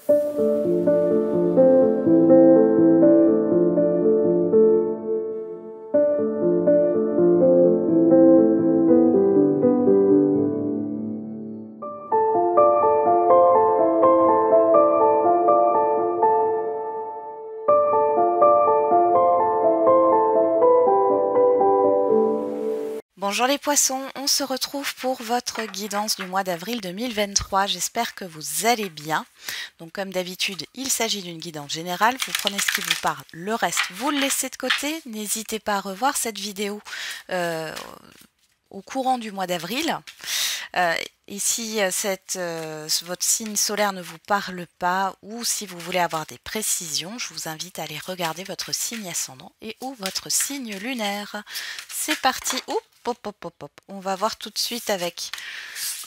Bonjour les poissons, on se retrouve pour votre guidance du mois d'avril 2023. J'espère que vous allez bien. Donc comme d'habitude, il s'agit d'une guidance générale. Vous prenez ce qui vous parle, le reste, vous le laissez de côté. N'hésitez pas à revoir cette vidéo au courant du mois d'avril. Et si votre signe solaire ne vous parle pas ou si vous voulez avoir des précisions, je vous invite à aller regarder votre signe ascendant et ou votre signe lunaire. C'est parti. Oups, hop, hop, hop, hop. On va voir tout de suite avec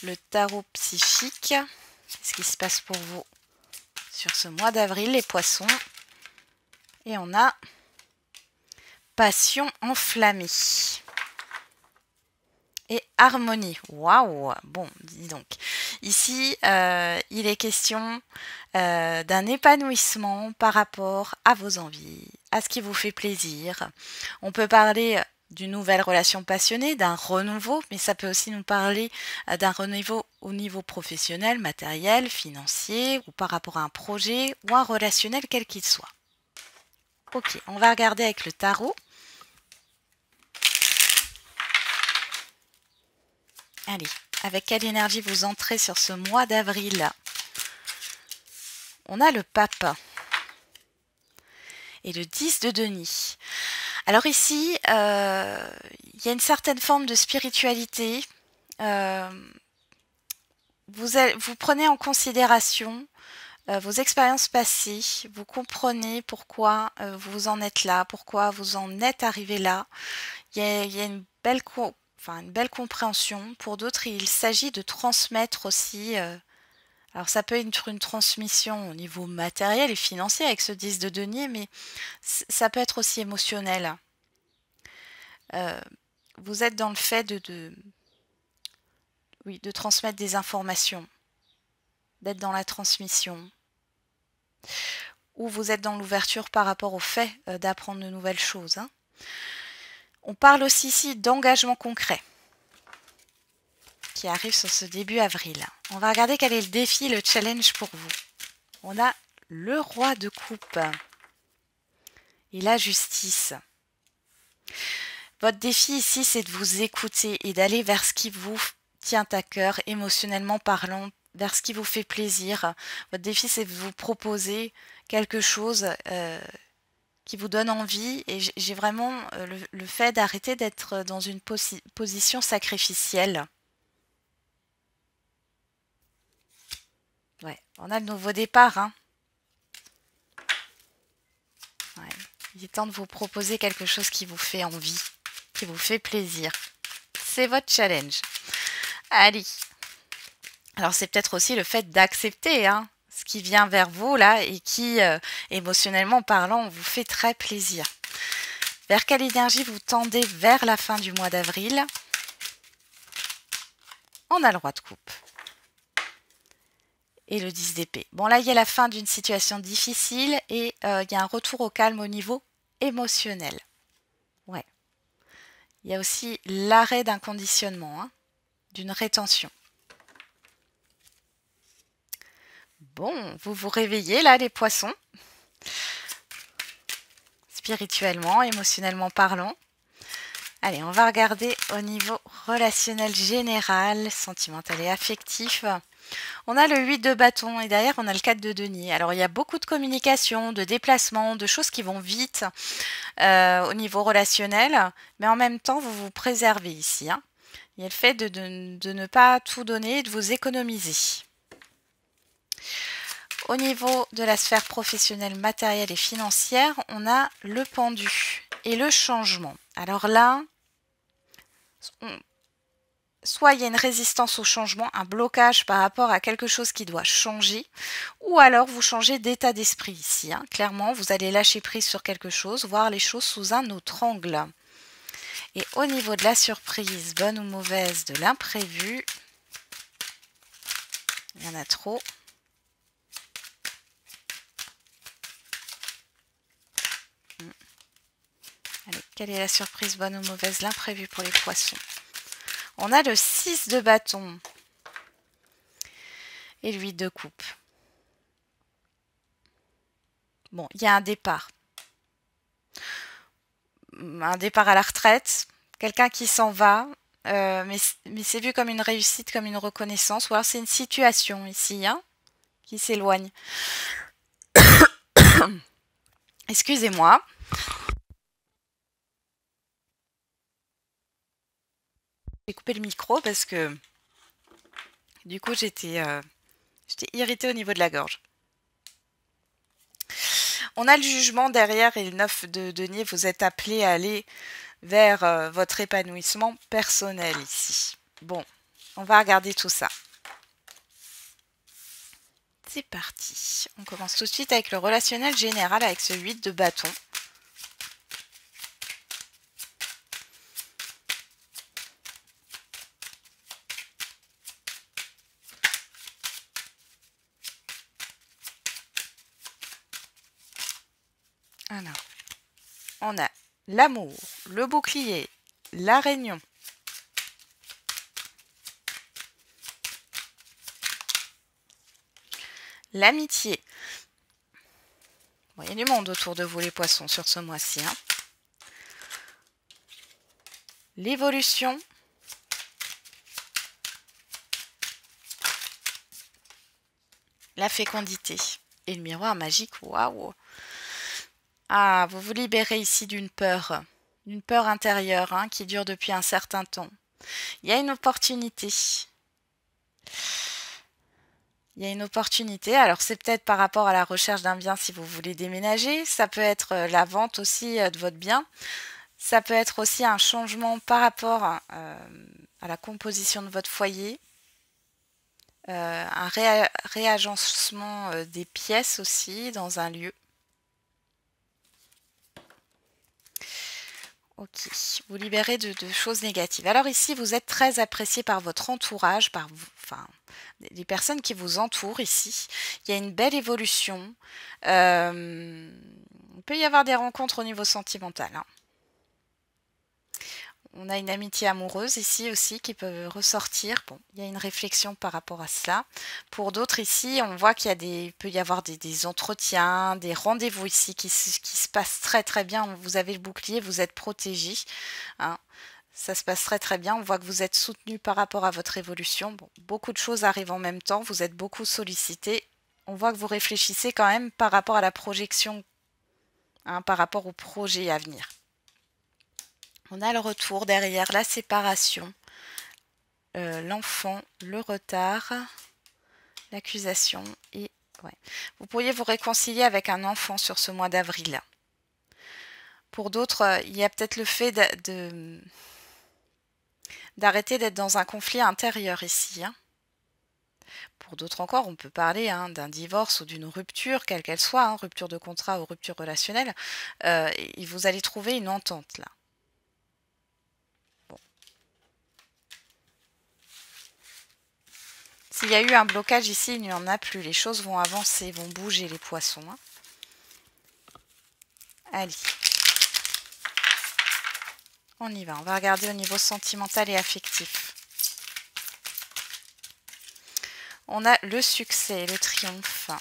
le tarot psychique. Qu'est-ce qui se passe pour vous sur ce mois d'avril, les poissons? Et on a passion enflammée. Et harmonie. Waouh! Bon, dis donc. Ici, il est question d'un épanouissement par rapport à vos envies, à ce qui vous fait plaisir. On peut parler d'une nouvelle relation passionnée, d'un renouveau, mais ça peut aussi nous parler d'un renouveau au niveau professionnel, matériel, financier, ou par rapport à un projet ou un relationnel quel qu'il soit. Ok, on va regarder avec le tarot. Allez, avec quelle énergie vous entrez sur ce mois d'avril? On a le pape et le 10 de denier. Alors ici, il y a une certaine forme de spiritualité. Vous prenez en considération vos expériences passées, vous comprenez pourquoi vous en êtes là, pourquoi vous en êtes arrivé là. Il y a une belle compréhension. Pour d'autres, il s'agit de transmettre aussi. Alors ça peut être une transmission au niveau matériel et financier avec ce 10 de denier, mais ça peut être aussi émotionnel. Vous êtes dans le fait de transmettre des informations, d'être dans la transmission, ou vous êtes dans l'ouverture par rapport au fait d'apprendre de nouvelles choses. Hein. On parle aussi ici d'engagement concret qui arrive sur ce début avril. On va regarder quel est le défi, le challenge pour vous. On a le roi de coupe et la justice. Votre défi ici, c'est de vous écouter et d'aller vers ce qui vous tient à cœur, émotionnellement parlant, vers ce qui vous fait plaisir. Votre défi, c'est de vous proposer quelque chose qui vous donne envie. Et j'ai vraiment le fait d'arrêter d'être dans une position sacrificielle. Ouais, on a le nouveau départ. Hein. Ouais. Il est temps de vous proposer quelque chose qui vous fait envie, qui vous fait plaisir. C'est votre challenge. Allez. Alors c'est peut-être aussi le fait d'accepter ce qui vient vers vous là et qui, émotionnellement parlant, vous fait très plaisir. Vers quelle énergie vous tendez vers la fin du mois d'avril? On a le roi de coupe. Et le 10 d'épée. Bon là, il y a la fin d'une situation difficile et il y a un retour au calme au niveau émotionnel. Ouais. Il y a aussi l'arrêt d'un conditionnement, d'une rétention. Bon, vous vous réveillez là, les poissons. Spirituellement, émotionnellement parlant. Allez, on va regarder au niveau relationnel général, sentimental et affectif. On a le 8 de bâton et derrière on a le 4 de denier. Alors il y a beaucoup de communication, de déplacement, de choses qui vont vite au niveau relationnel, mais en même temps vous vous préservez ici. Hein. Il y a le fait de ne pas tout donner et de vous économiser. Au niveau de la sphère professionnelle, matérielle et financière, on a le pendu et le changement. Alors là, soit il y a une résistance au changement, un blocage par rapport à quelque chose qui doit changer, ou alors vous changez d'état d'esprit ici. Hein. Clairement, vous allez lâcher prise sur quelque chose, voir les choses sous un autre angle. Et au niveau de la surprise, bonne ou mauvaise, de l'imprévu, il y en a trop. Quelle est la surprise, bonne ou mauvaise, l'imprévu pour les poissons? On a le 6 de bâton et le 8 de coupe. Bon, il y a un départ. Un départ à la retraite, quelqu'un qui s'en va, mais c'est vu comme une réussite, comme une reconnaissance, ou alors c'est une situation ici, hein, qui s'éloigne. Excusez-moi. J'ai coupé le micro parce que du coup j'étais irritée au niveau de la gorge. On a le jugement derrière et le 9 de denier, vous êtes appelé à aller vers votre épanouissement personnel ici. Bon, on va regarder tout ça. C'est parti. On commence tout de suite avec le relationnel général avec ce 8 de bâton. Alors, on a l'amour, le bouclier, la réunion, l'amitié. Bon, il y a du monde autour de vous les poissons sur ce mois-ci. Hein. L'évolution. La fécondité. Et le miroir magique, waouh! Ah, vous vous libérez ici d'une peur intérieure hein, qui dure depuis un certain temps. Il y a une opportunité. Il y a une opportunité. Alors, c'est peut-être par rapport à la recherche d'un bien si vous voulez déménager. Ça peut être la vente aussi de votre bien. Ça peut être aussi un changement par rapport à la composition de votre foyer. Un réagencement des pièces aussi dans un lieu. Ok, vous libérez de choses négatives. Alors ici, vous êtes très apprécié par votre entourage, par les personnes qui vous entourent ici. Il y a une belle évolution. Il peut y avoir des rencontres au niveau sentimental. Hein. On a une amitié amoureuse ici aussi qui peut ressortir. Bon, il y a une réflexion par rapport à cela. Pour d'autres ici, on voit qu'il peut y avoir des entretiens, des rendez-vous ici qui se passent très très bien. Vous avez le bouclier, vous êtes protégé. Hein. Ça se passe très très bien. On voit que vous êtes soutenu par rapport à votre évolution. Bon, beaucoup de choses arrivent en même temps. Vous êtes beaucoup sollicité. On voit que vous réfléchissez quand même par rapport à la projection, hein, par rapport au projet à venir. On a le retour derrière, la séparation, l'enfant, le retard, l'accusation et... Ouais. Vous pourriez vous réconcilier avec un enfant sur ce mois d'avril. Pour d'autres, il y a peut-être le fait d'arrêter d'être dans un conflit intérieur ici. Hein. Pour d'autres encore, on peut parler hein, d'un divorce ou d'une rupture, quelle qu'elle soit, hein, rupture de contrat ou rupture relationnelle, et vous allez trouver une entente là. S'il y a eu un blocage ici, il n'y en a plus. Les choses vont avancer, vont bouger les poissons. Hein. Allez. On y va. On va regarder au niveau sentimental et affectif. On a le succès, le triomphe.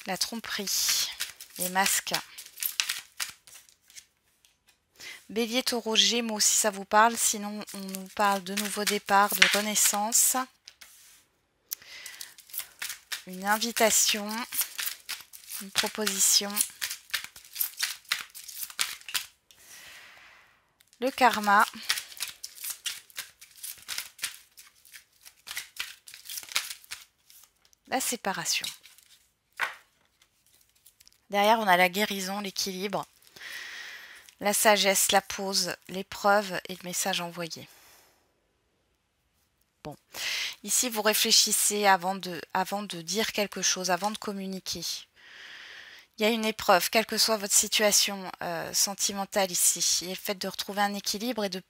La tromperie. Les masques. Bélier, taureau, gémeaux si ça vous parle. Sinon, on nous parle de nouveau départ, de renaissance. Une invitation. Une proposition. Le karma. La séparation. Derrière, on a la guérison, l'équilibre. La sagesse, la pause, l'épreuve et le message envoyé. Bon, ici vous réfléchissez avant de dire quelque chose, avant de communiquer. Il y a une épreuve, quelle que soit votre situation sentimentale ici. Il y a le fait de retrouver un équilibre et de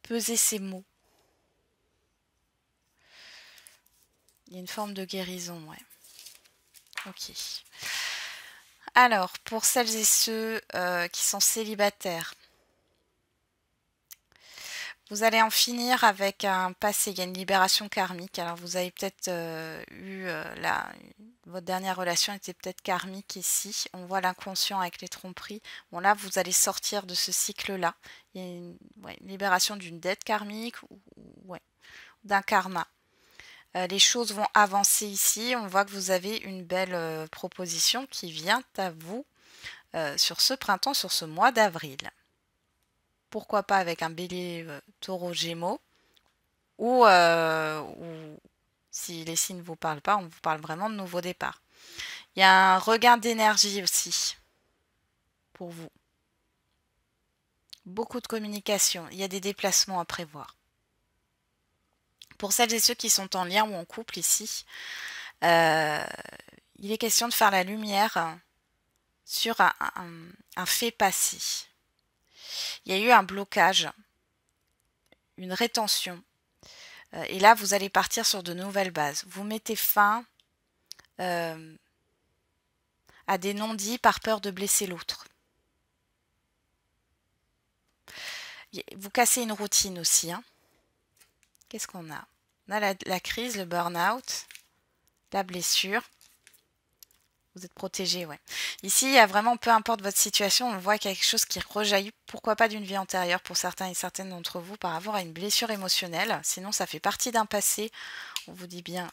peser ses mots. Il y a une forme de guérison, ouais. Ok. Alors, pour celles et ceux qui sont célibataires, vous allez en finir avec un passé. Il y a une libération karmique. Alors, vous avez peut-être votre dernière relation était peut-être karmique ici. On voit l'inconscient avec les tromperies. Bon, là, vous allez sortir de ce cycle-là. Il y a une libération d'une dette karmique ou d'un karma. Les choses vont avancer ici. On voit que vous avez une belle proposition qui vient à vous sur ce printemps, sur ce mois d'avril. Pourquoi pas avec un bélier taureau gémeaux ou si les signes ne vous parlent pas, on vous parle vraiment de nouveau départ. Il y a un regain d'énergie aussi pour vous. Beaucoup de communication. Il y a des déplacements à prévoir. Pour celles et ceux qui sont en lien ou en couple ici, il est question de faire la lumière sur un fait passé. Il y a eu un blocage, une rétention. Et là, vous allez partir sur de nouvelles bases. Vous mettez fin à des non-dits par peur de blesser l'autre. Vous cassez une routine aussi. Hein. Qu'est-ce qu'on a? On a la crise, le burn-out, la blessure. Vous êtes protégé, ouais. Ici, il y a vraiment, peu importe votre situation, on voit qu'il y a quelque chose qui rejaillit, pourquoi pas d'une vie antérieure pour certains et certaines d'entre vous par rapport à une blessure émotionnelle. Sinon, ça fait partie d'un passé. On vous dit bien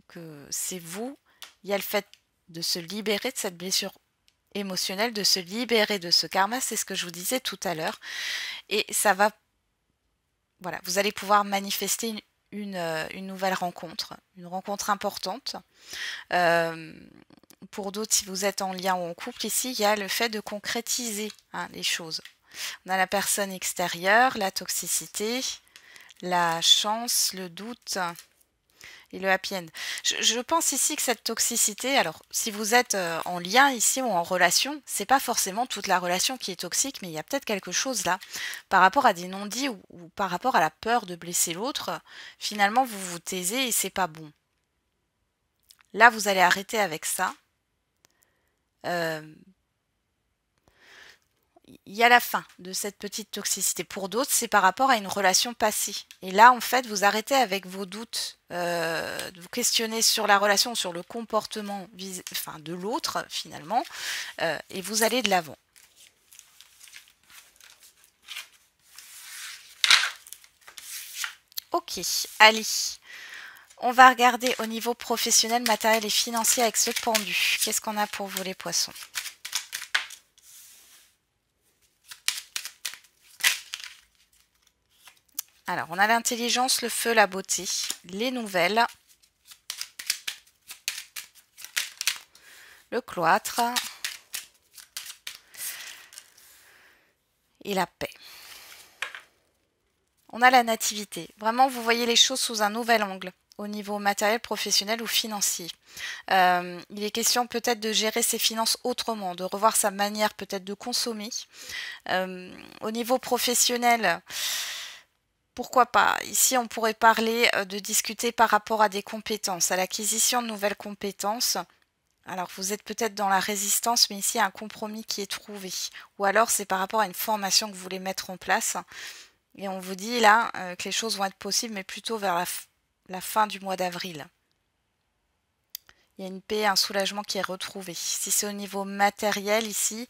que c'est vous. Il y a le fait de se libérer de cette blessure émotionnelle, de se libérer de ce karma, c'est ce que je vous disais tout à l'heure. Et ça va... Voilà, vous allez pouvoir manifester une nouvelle rencontre, une rencontre importante. Pour d'autres, si vous êtes en lien ou en couple, ici, il y a le fait de concrétiser les choses. On a la personne extérieure, la toxicité, la chance, le doute et le happy end. Je pense ici que cette toxicité, alors si vous êtes en lien ici ou en relation, c'est pas forcément toute la relation qui est toxique, mais il y a peut-être quelque chose là par rapport à des non-dits ou par rapport à la peur de blesser l'autre. Finalement, vous vous taisez et c'est pas bon. Là, vous allez arrêter avec ça. Il y a la fin de cette petite toxicité. Pour d'autres, c'est par rapport à une relation passée. Et là, en fait, vous arrêtez avec vos doutes, de vous questionner sur la relation, sur le comportement de l'autre, finalement, et vous allez de l'avant. Ok, allez. On va regarder au niveau professionnel, matériel et financier avec ce pendu. Qu'est-ce qu'on a pour vous les poissons ? Alors, on a l'intelligence, le feu, la beauté, les nouvelles, le cloître et la paix. On a la nativité. Vraiment, vous voyez les choses sous un nouvel angle au niveau matériel, professionnel ou financier. Il est question peut-être de gérer ses finances autrement, de revoir sa manière peut-être de consommer. Au niveau professionnel, pourquoi pas? Ici, on pourrait parler de discuter par rapport à des compétences, à l'acquisition de nouvelles compétences. Alors, vous êtes peut-être dans la résistance, mais ici, il y a un compromis qui est trouvé. Ou alors, c'est par rapport à une formation que vous voulez mettre en place. Et on vous dit là que les choses vont être possibles, mais plutôt vers la fin du mois d'avril. Il y a une paix, un soulagement qui est retrouvé. Si c'est au niveau matériel ici,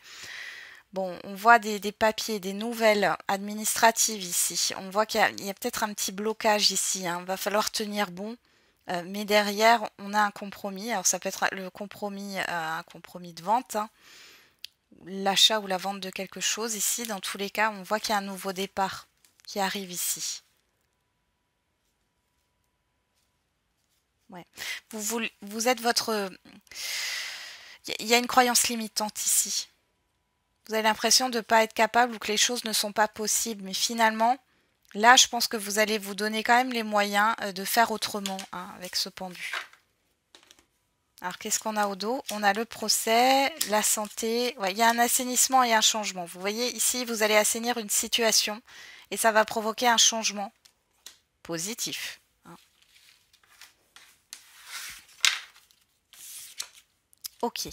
bon, on voit des papiers, des nouvelles administratives ici. On voit qu'il y a peut-être un petit blocage ici. Il va falloir tenir bon. Mais derrière, on a un compromis. Alors ça peut être le compromis, un compromis de vente, l'achat ou la vente de quelque chose. Ici, dans tous les cas, on voit qu'il y a un nouveau départ qui arrive ici. Ouais. Vous êtes votre... Il y a une croyance limitante ici. Vous avez l'impression de ne pas être capable ou que les choses ne sont pas possibles. Mais finalement, là, je pense que vous allez vous donner quand même les moyens de faire autrement avec ce pendu. Alors, qu'est-ce qu'on a au dos? On a le procès, la santé. Ouais, il y a un assainissement et un changement. Vous voyez, ici, vous allez assainir une situation et ça va provoquer un changement positif. OK.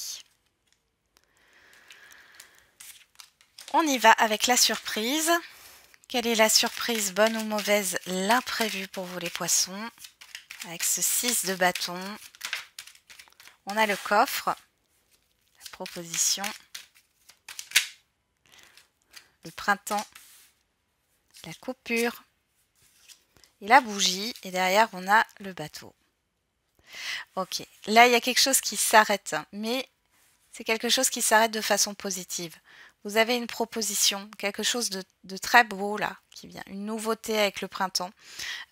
On y va avec la surprise. Quelle est la surprise, bonne ou mauvaise, l'imprévu pour vous les poissons? Avec ce 6 de bâton, on a le coffre, la proposition, le printemps, la coupure et la bougie. Et derrière, on a le bateau. Ok, là, il y a quelque chose qui s'arrête, mais c'est quelque chose qui s'arrête de façon positive. Vous avez une proposition, quelque chose de très beau là, qui vient, une nouveauté avec le printemps,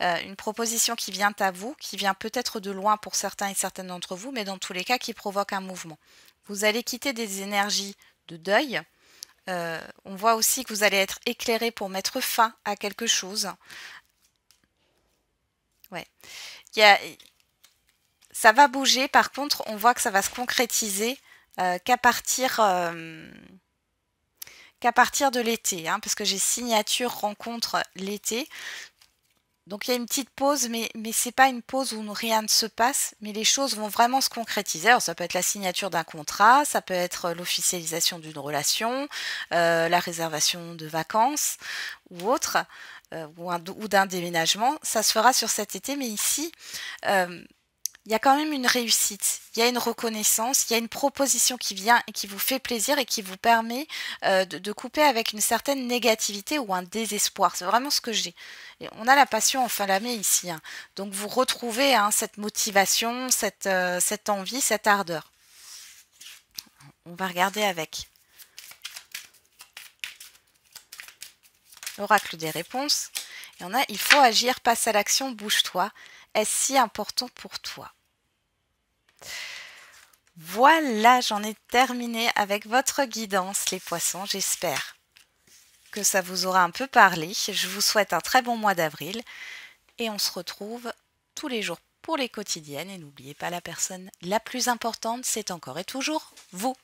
une proposition qui vient à vous, qui vient peut-être de loin pour certains et certaines d'entre vous, mais dans tous les cas qui provoque un mouvement. Vous allez quitter des énergies de deuil. On voit aussi que vous allez être éclairé pour mettre fin à quelque chose. Ouais. Ça va bouger, par contre, on voit que ça va se concrétiser qu'à partir de l'été, hein, parce que j'ai signature rencontre l'été. Donc il y a une petite pause, mais c'est pas une pause où rien ne se passe, mais les choses vont vraiment se concrétiser. Alors ça peut être la signature d'un contrat, ça peut être l'officialisation d'une relation, la réservation de vacances ou autre, ou d'un déménagement. Ça se fera sur cet été, mais ici, il y a quand même une réussite, il y a une reconnaissance, il y a une proposition qui vient et qui vous fait plaisir et qui vous permet de couper avec une certaine négativité ou un désespoir. C'est vraiment ce que j'ai. Et on a la passion en Falamé ici, hein. Donc vous retrouvez, hein, cette motivation, cette envie, cette ardeur. On va regarder avec l'oracle des réponses. Il y en a, il faut agir, passe à l'action, bouge-toi. Est-ce si important pour toi? Voilà, j'en ai terminé avec votre guidance, les poissons. J'espère que ça vous aura un peu parlé. Je vous souhaite un très bon mois d'avril et on se retrouve tous les jours pour les quotidiennes. Et n'oubliez pas, la personne la plus importante, c'est encore et toujours vous.